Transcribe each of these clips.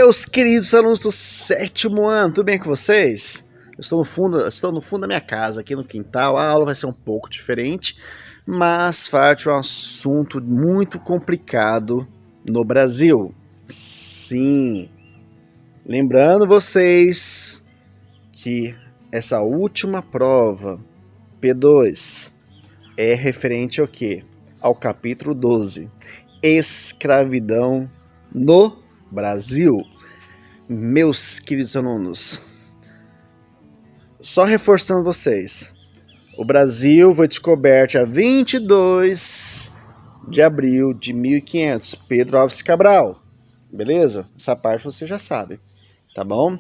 Meus queridos alunos do 7º ano, tudo bem com vocês? Eu estou no fundo da minha casa, aqui no quintal. A aula vai ser um pouco diferente, mas falar de um assunto muito complicado no Brasil. Sim, lembrando vocês que essa última prova, P2, é referente ao quê? Ao capítulo 12, escravidão no Brasil. Meus queridos alunos, só reforçando vocês, o Brasil foi descoberto a 22 de abril de 1500, Pedro Álvares Cabral, beleza? Essa parte você já sabe, tá bom?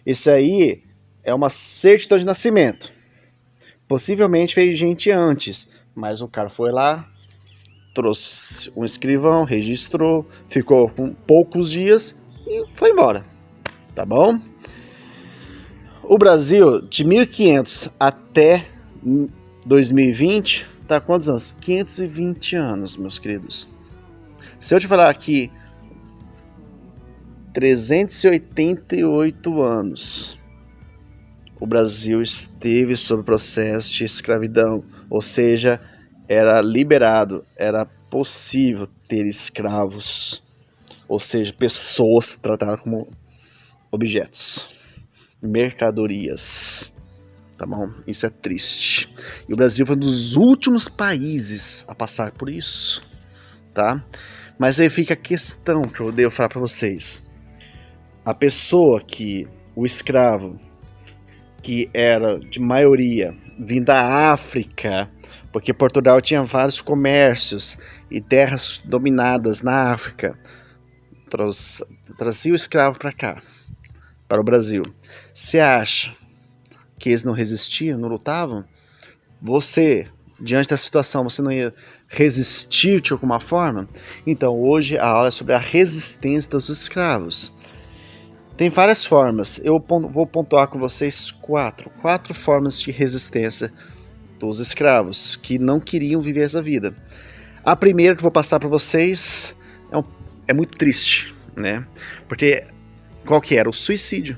Isso aí é uma certidão de nascimento, possivelmente veio gente antes, mas o cara foi lá, trouxe um escrivão, registrou, ficou com poucos dias e foi embora. Tá bom? O Brasil, de 1500 até 2020, tá quantos anos? 520 anos, meus queridos. Se eu te falar aqui 388 anos, o Brasil esteve sob processo de escravidão, ou seja, era liberado, era possível ter escravos, ou seja, pessoas tratadas como objetos, mercadorias, tá bom? Isso é triste. E o Brasil foi um dos últimos países a passar por isso, tá? Mas aí fica a questão que eu devo falar para vocês. A pessoa o escravo, que era de maioria vindo da África, porque Portugal tinha vários comércios e terras dominadas na África, trazia o escravo para cá, para o Brasil. Você acha que eles não resistiam, não lutavam? Você, diante da situação, você não ia resistir de alguma forma? Então hoje a aula é sobre a resistência dos escravos. Tem várias formas, eu vou pontuar com vocês quatro formas de resistência dos escravos que não queriam viver essa vida. A primeira que eu vou passar para vocês é muito triste, né? Porque qual que era? O suicídio.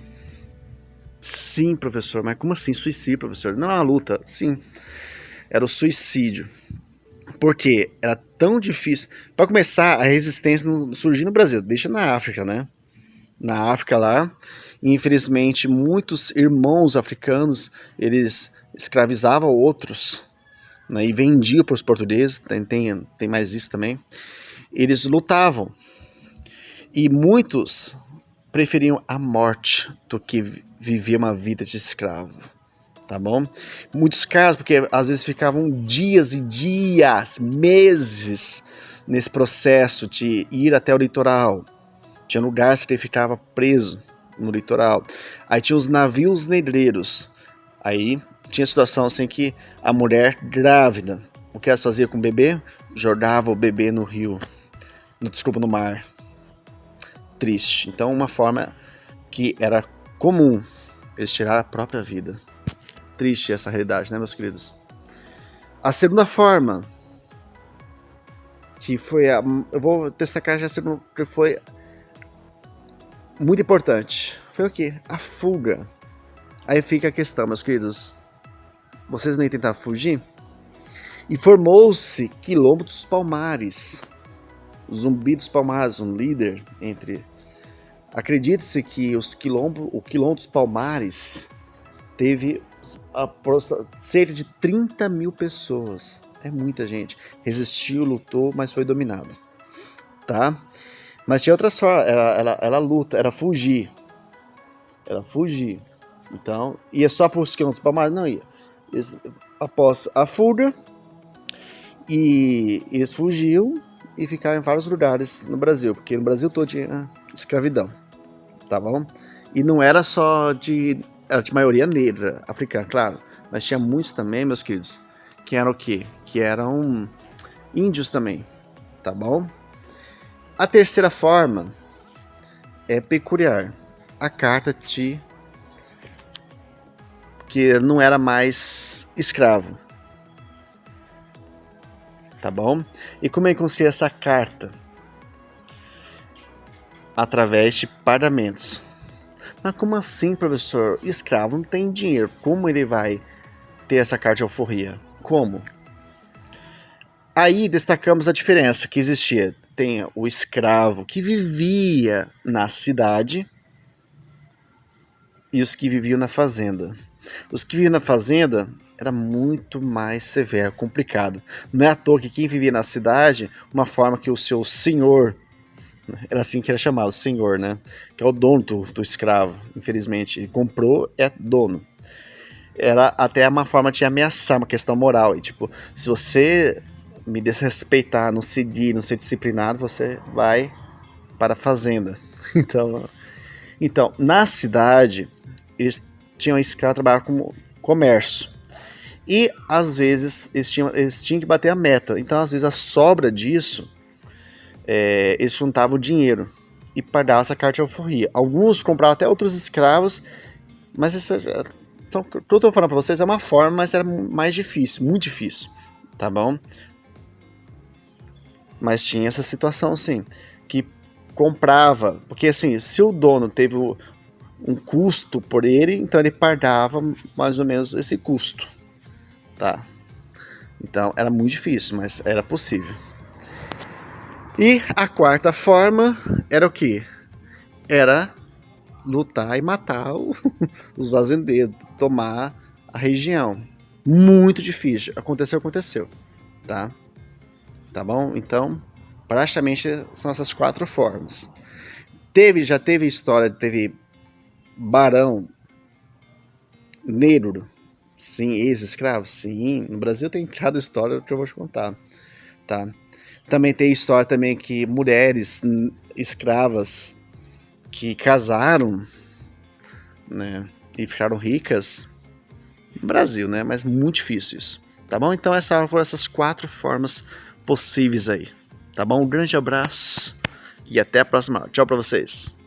Sim, professor, mas como assim suicídio, professor? Não é uma luta, sim. Era o suicídio. Porque era tão difícil. Para começar, a resistência não surgiu no Brasil, deixa na África, né? Na África lá, e infelizmente muitos irmãos africanos, eles escravizavam outros, né, e vendiam para os portugueses, tem mais isso também. Eles lutavam. E muitos preferiam a morte do que viver uma vida de escravo, tá bom? Muitos casos, porque às vezes ficavam dias e dias, meses nesse processo de ir até o litoral. Tinha lugares que ele ficava preso no litoral. Aí tinha os navios negreiros. Aí tinha situação assim que a mulher grávida, o que elas faziam com o bebê? Jogava o bebê no rio, no mar. Triste. Então uma forma que era comum eles tirar a própria vida. Triste essa realidade, né, meus queridos? A segunda forma, que foi eu vou destacar já a segunda, que foi muito importante, foi o quê? A fuga. Aí fica a questão, meus queridos, vocês não iam tentar fugir? E formou-se Quilombo dos Palmares. Zumbi dos Palmares, um líder entre... Acredita-se que o Quilombo dos Palmares teve cerca de 30 mil pessoas. É muita gente. Resistiu, lutou, mas foi dominado. Tá? Mas tinha outras formas. Era luta, era fugir. Era fugir. Então, ia só para os Quilombo dos Palmares? Não ia. Após a fuga, e eles fugiam e ficaram em vários lugares no Brasil, porque no Brasil todo tinha escravidão, tá bom? E não era só era de maioria negra, africana, claro, mas tinha muitos também, meus queridos, que eram o quê? Que eram índios também, tá bom? A terceira forma é peculiar, a carta que não era mais escravo, tá bom? E como é que conseguia essa carta? através de pagamentos. Mas como assim, professor? Escravo não tem dinheiro. Como ele vai ter essa carta de alforria? Como? Aí destacamos a diferença que existia. Tem o escravo que vivia na cidade e os que viviam na fazenda. Os que viviam na fazenda era muito mais severo, complicado. Não é à toa que quem vivia na cidade, uma forma que o seu senhor, era assim que era chamado, senhor, né? Que é o dono do escravo, infelizmente. Ele comprou, é dono. Era até uma forma de ameaçar, uma questão moral. E tipo, se você me desrespeitar, não seguir, não ser disciplinado, você vai para a fazenda. Então na cidade, eles tinham escravo trabalhar com comércio. E às vezes eles tinham que bater a meta. Então, às vezes, a sobra disso, eles juntavam o dinheiro e pagavam essa carta de alforria. Alguns compravam até outros escravos, mas isso, tudo que eu estou falando para vocês é uma forma, mas era mais difícil, muito difícil, tá bom? Mas tinha essa situação, sim, que comprava, porque assim, se o dono teve um custo por ele, então ele pagava mais ou menos esse custo, tá? Então era muito difícil, mas era possível. E a quarta forma era o que? Era lutar e matar os fazendeiros, tomar a região. Muito difícil. Aconteceu, tá? Tá bom? Então, praticamente são essas quatro formas. Já teve história, teve barão negro, sim, ex-escravo, sim. No Brasil tem cada história que eu vou te contar, tá? Também tem história também que mulheres escravas que casaram, né, e ficaram ricas no Brasil, né? Mas muito difícil isso, tá bom? Então foram essas quatro formas possíveis aí, tá bom? Um grande abraço e até a próxima. Tchau pra vocês.